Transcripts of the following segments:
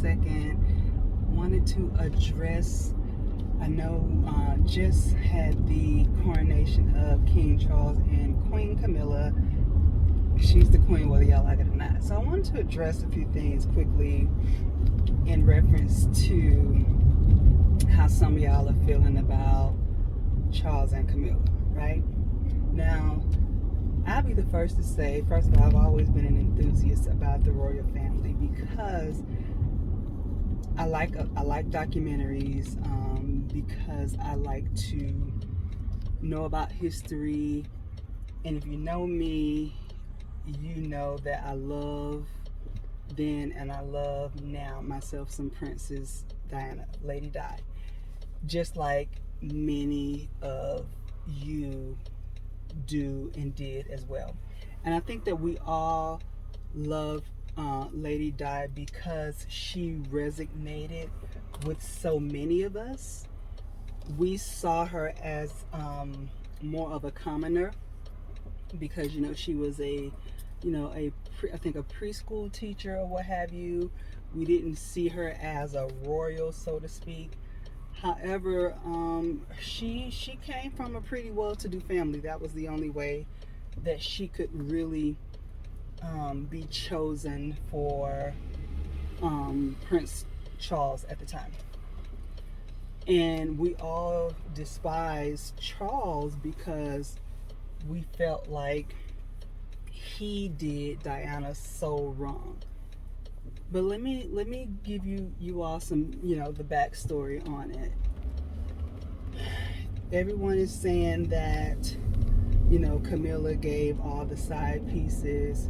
second. Wanted to address, I know just had the coronation of King Charles and Queen Camilla. She's the queen whether y'all like it or not. So I wanted to address a few things quickly in reference to how some of y'all are feeling about Charles and Camilla, right? Now, I'll be the first to say, first of all, I've always been an enthusiast about the royal family because I like documentaries, because I like to know about history. And if you know me, you know that I love then and I love now myself some Princess Diana, Lady Di, just like many of you do and did as well. And I think that we all love Lady Di because she resonated with so many of us. We saw her as more of a commoner because she was I think a preschool teacher or what have you. We didn't see her as a royal, so to speak. However, she came from a pretty well-to-do family. That was the only way that she could really be chosen for Prince Charles at the time. And we all despised Charles because we felt like he did Diana so wrong. But let me give you all some, the backstory on it. Everyone is saying that, Camilla gave all the side pieces.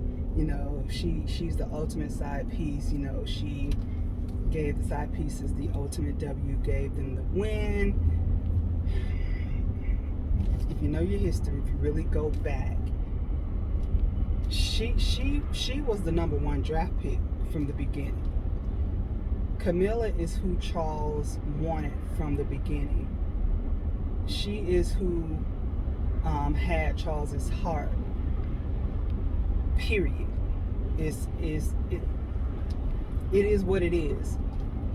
She's the ultimate side piece. She gave the side pieces the ultimate W, gave them the win. If you know your history, if you really go back, she was the number one draft pick from the beginning. Camilla is who Charles wanted from the beginning. She is who had Charles's heart. Period. It is what it is.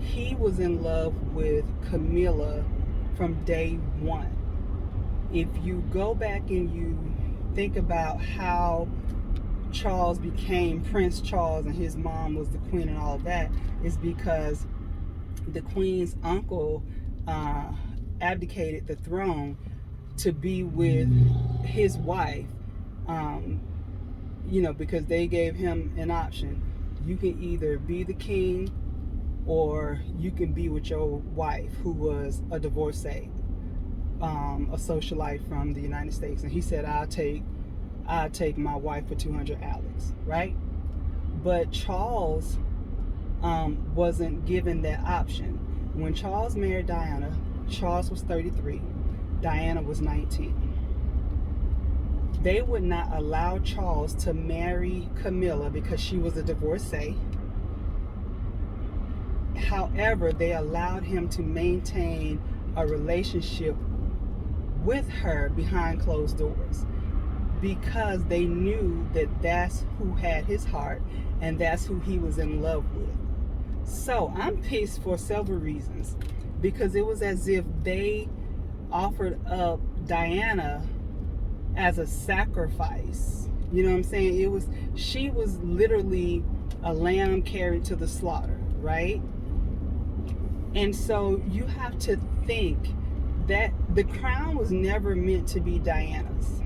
He was in love with Camilla from day one. If you go back and you think about how Charles became Prince Charles and his mom was the queen and all that, is because the queen's uncle abdicated the throne to be with his wife, because they gave him an option. You can either be the king or you can be with your wife, who was a divorcee, a socialite from the United States. And he said, I'll take my wife for 200 Alex, right? But Charles wasn't given that option. When Charles married Diana, Charles was 33, Diana was 19. They would not allow Charles to marry Camilla because she was a divorcee. However, they allowed him to maintain a relationship with her behind closed doors because they knew that that's who had his heart and that's who he was in love with. So I'm pissed for several reasons, because it was as if they offered up Diana as a sacrifice. You know what I'm saying? She was literally a lamb carried to the slaughter, right? And so you have to think that the crown was never meant to be Diana's.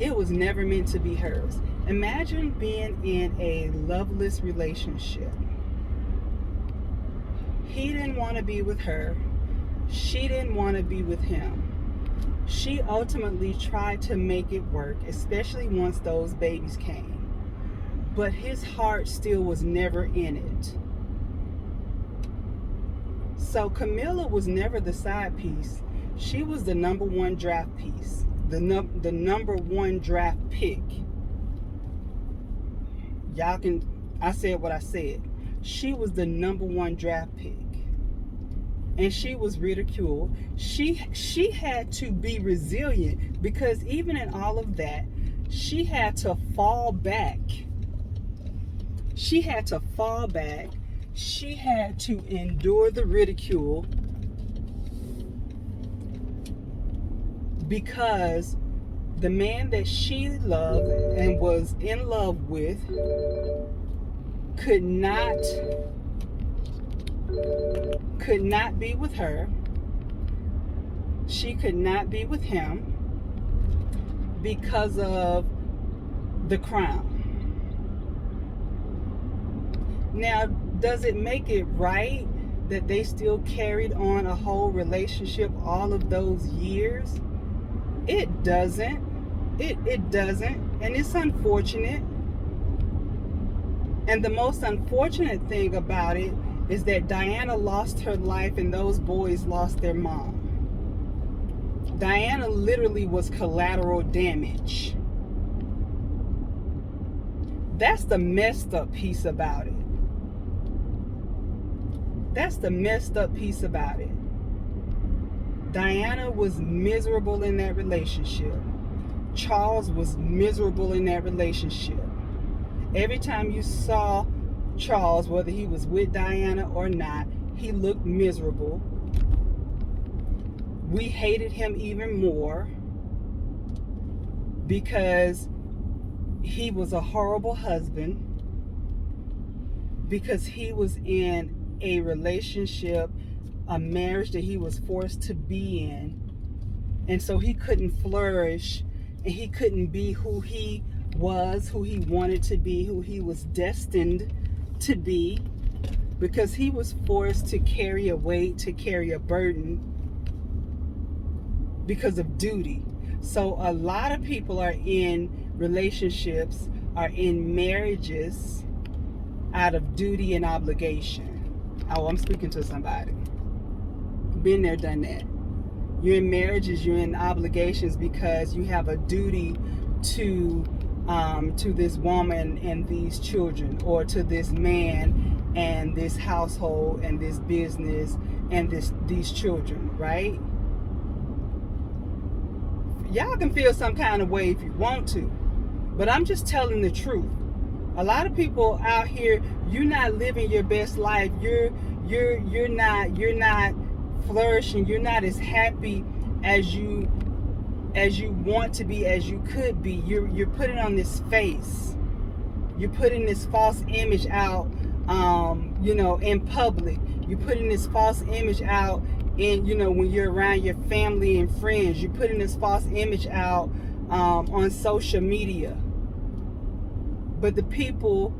It was never meant to be hers. Imagine being in a loveless relationship. He didn't want to be with her. She didn't want to be with him. She ultimately tried to make it work, especially once those babies came. But his heart still was never in it. So Camilla was never the side piece. She was the number one draft piece, the number one draft pick. I said what I said. She was the number one draft pick. And she was ridiculed. She had to be resilient, because even in all of that, she had to fall back. She had to fall back. She had to endure the ridicule because the man that she loved and was in love with could not be with her. She could not be with him because of the crown. Now, does it make it right that they still carried on a whole relationship all of those years? It doesn't. It doesn't. And it's unfortunate. And the most unfortunate thing about it is that Diana lost her life and those boys lost their mom. Diana literally was collateral damage. That's the messed up piece about it. That's the messed up piece about it. Diana was miserable in that relationship. Charles was miserable in that relationship. Every time you saw Charles, whether he was with Diana or not, he looked miserable. We hated him even more because he was a horrible husband, because he was in a relationship, a marriage that he was forced to be in, and so he couldn't flourish and he couldn't be who he was, who he wanted to be, who he was destined to be, because he was forced to carry a weight, to carry a burden because of duty. So a lot of people are in relationships, are in marriages out of duty and obligation. Oh, I'm speaking to somebody. Been there, done that. You're in marriages, you're in obligations because you have a duty to this woman and these children, or to this man and this household and this business and these children, right? Y'all can feel some kind of way if you want to, but I'm just telling the truth. A lot of people out here, you're not living your best life. You're not flourishing. You're not as happy as you want to be, as you could be. You're putting on this face. You're putting this false image out, in public. You're putting this false image out in, when you're around your family and friends. You're putting this false image out on social media. But the people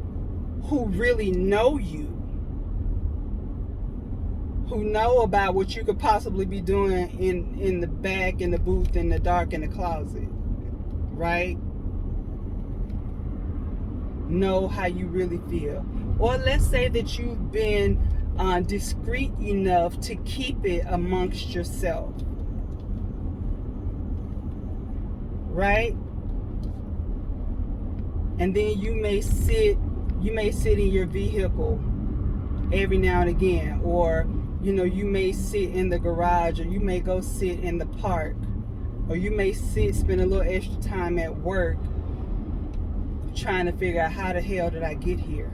who really know you, who know about what you could possibly be doing in the back, in the booth, in the dark, in the closet, right? Know how you really feel. Or let's say that you've been discreet enough to keep it amongst yourself, right? And then you may sit in your vehicle every now and again, or you may sit in the garage, or you may go sit in the park, or you may spend a little extra time at work trying to figure out how the hell did I get here.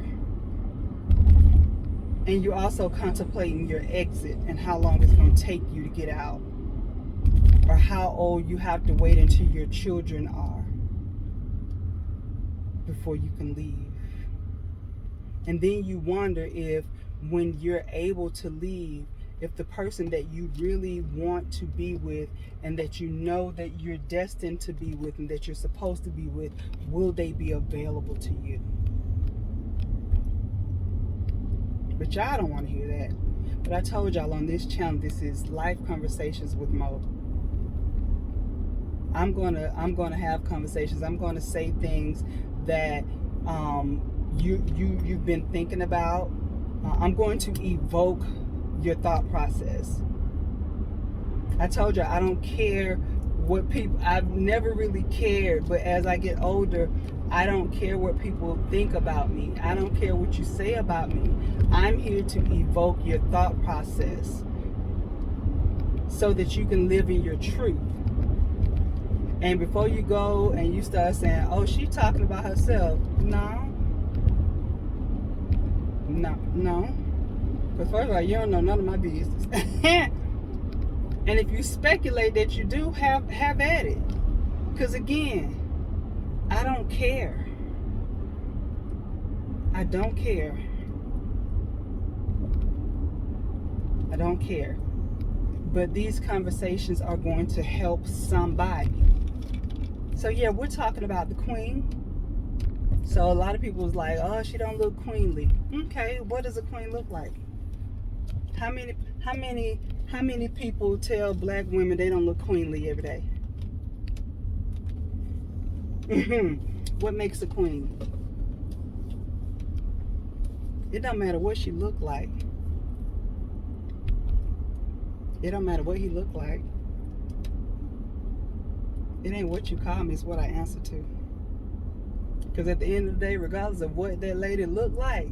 And you're also contemplating your exit and how long it's going to take you to get out, or how old you have to wait until your children are before you can leave. And then you wonder if, when you're able to leave, if the person that you really want to be with, and that you know that you're destined to be with, and that you're supposed to be with, will they be available to you? But y'all don't want to hear that. But I told y'all on this channel, this is Life Conversations with Mo. I'm gonna have conversations. I'm gonna say things that you've been thinking about. I'm going to evoke your thought process. I told you I don't care what people, I've never really cared, but as I get older, I don't care what people think about me. I don't care what you say about me. I'm here to evoke your thought process so that you can live in your truth. And before you go and you start saying, oh, she's talking about herself. No. No. But first of all, you don't know none of my business. And if you speculate that you do, have at it. Because again, I don't care. I don't care. I don't care. But these conversations are going to help somebody. So yeah, we're talking about the queen. So a lot of people was like, oh, she don't look queenly. Okay, what does a queen look like? How many people tell black women they don't look queenly every day? What makes a queen? It don't matter what she look like. It don't matter what he look like. It ain't what you call me, it's what I answer to. Because at the end of the day, regardless of what that lady look like,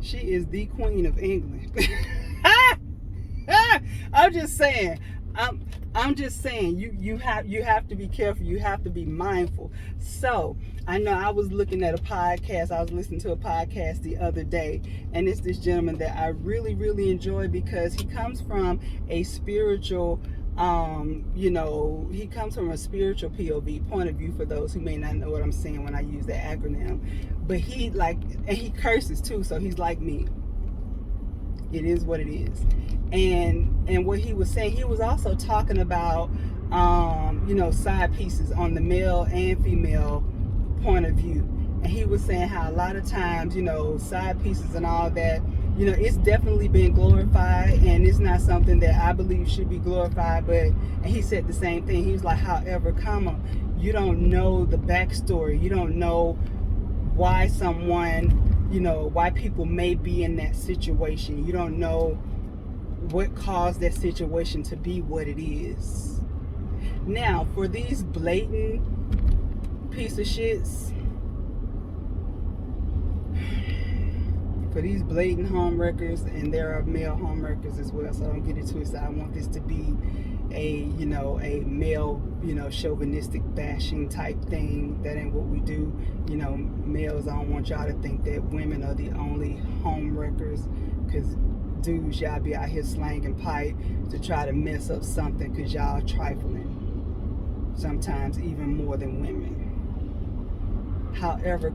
she is the queen of England. I'm just saying. I'm just saying. You have to be careful. You have to be mindful. So I know I was looking at a podcast. I was listening to a podcast the other day, and it's this gentleman that I really, really enjoy because he comes from a spiritual. He comes from a spiritual POV, point of view, for those who may not know what I'm saying when I use that acronym. But and he curses too, so he's like me. It is what it is. And what he was saying, he was also talking about side pieces on the male and female point of view. And he was saying how a lot of times, side pieces and all that, it's definitely been glorified, and it's not something that I believe should be glorified. And he said the same thing. He was like, however, you don't know the backstory. You don't know why someone, why people may be in that situation. You don't know what caused that situation to be what it is. Now, for these blatant piece of shits, for these blatant homewreckers, and there are male homewreckers as well, so don't get it twisted. I want this to be a male, chauvinistic bashing type thing. That ain't what we do. Males, I don't want y'all to think that women are the only homewreckers, because dudes, y'all be out here slanging pipe to try to mess up something because y'all trifling. Sometimes even more than women. However,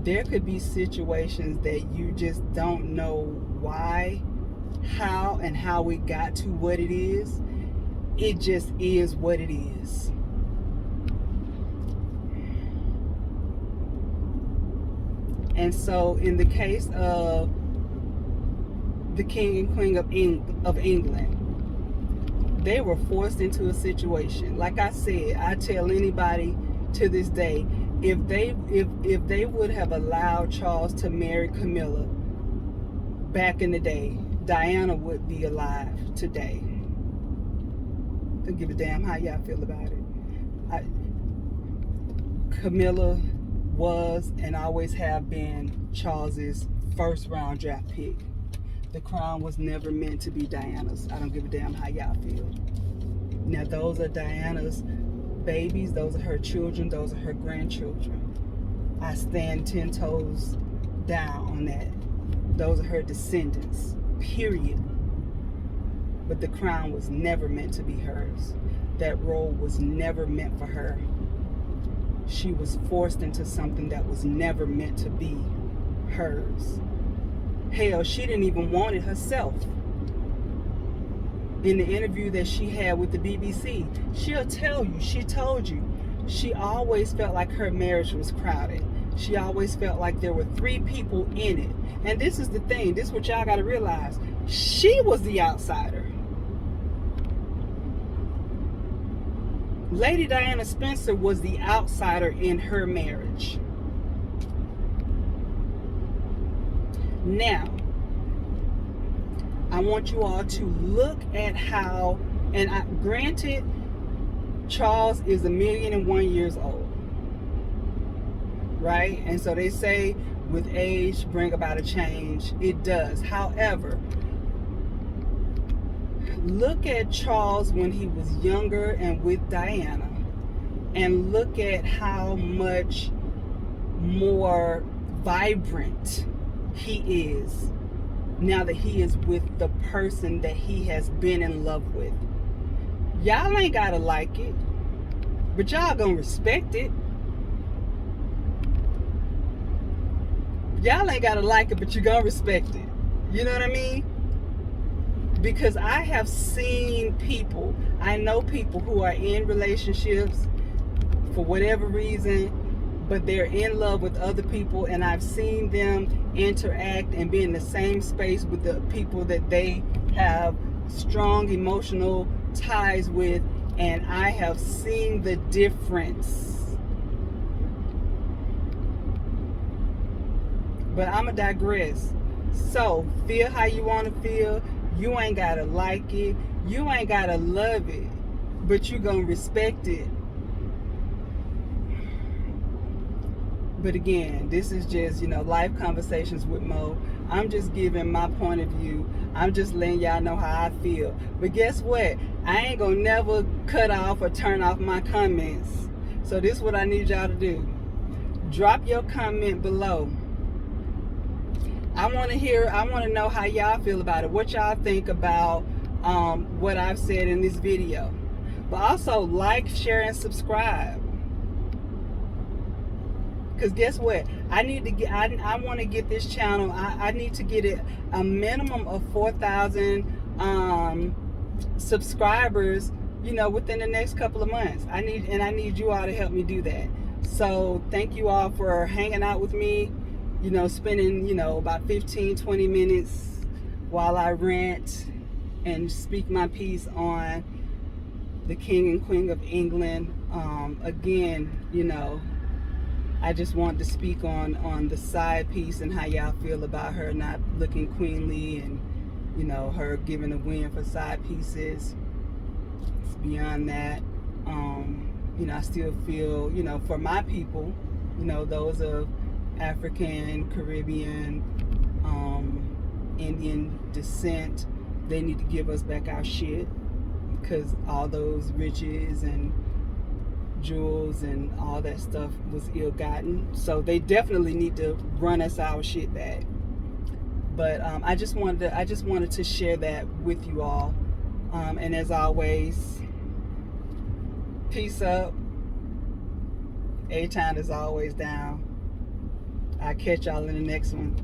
there could be situations that you just don't know why, how it got to what it is. It just is what it is. And so in the case of the king and queen of England, they were forced into a situation. Like I said, I tell anybody to this day, if they would have allowed Charles to marry Camilla back in the day, Diana would be alive today. Don't give a damn how y'all feel about it. Camilla was and always have been Charles's first round draft pick. The crown was never meant to be Diana's. I don't give a damn how y'all feel. Now, those are Diana's babies. Those are her children. Those are her grandchildren. I stand 10 toes down on that. Those are her descendants, period. But the crown was never meant to be hers. That role was never meant for her. She was forced into something that was never meant to be hers. Hell, she didn't even want it herself. In the interview that she had with the BBC, she'll tell you, she told you, she always felt like her marriage was crowded. She always felt like there were 3 people in it. And this is the thing, this is what y'all gotta realize. She was the outsider. Lady Diana Spencer was the outsider in her marriage. Now, I want you all to look at how, and granted, Charles is 1,000,001 years old, right? And so they say with age bring about a change. It does. However, look at Charles when he was younger and with Diana, and look at how much more vibrant he is now that he is with the person that he has been in love with. Y'all ain't gotta like it, but y'all gonna respect it. Y'all ain't gotta like it, but you gonna respect it. You know what I mean? Because I have seen people, I know people who are in relationships for whatever reason, but they're in love with other people, and I've seen them interact and be in the same space with the people that they have strong emotional ties with, and I have seen the difference. But I'ma digress. So feel how you want to feel. You ain't gotta like it, you ain't gotta love it, but you gonna respect it. But again, this is just, life conversations with Mo. I'm just giving my point of view. I'm just letting y'all know how I feel. But guess what? I ain't gonna never cut off or turn off my comments. So this is what I need y'all to do. Drop your comment below. I want to know how y'all feel about it. What y'all think about what I've said in this video. But also like, share, and subscribe. Because guess what? I want to get this channel. I need to get it a minimum of 4,000 subscribers, within the next couple of months. I need you all to help me do that. So thank you all for hanging out with me, spending, about 15-20 minutes while I rant and speak my piece on the King and Queen of England. Again, I just want to speak on the side piece and how y'all feel about her not looking queenly, and her giving a win for side pieces. It's beyond that. I still feel, for my people, those of African, Caribbean, Indian descent, they need to give us back our shit, because all those riches and jewels and all that stuff was ill-gotten. So they definitely need to run us our shit back. But I just wanted to share that with you all. And as always, peace up. A-Town is always down. I'll catch y'all in the next one.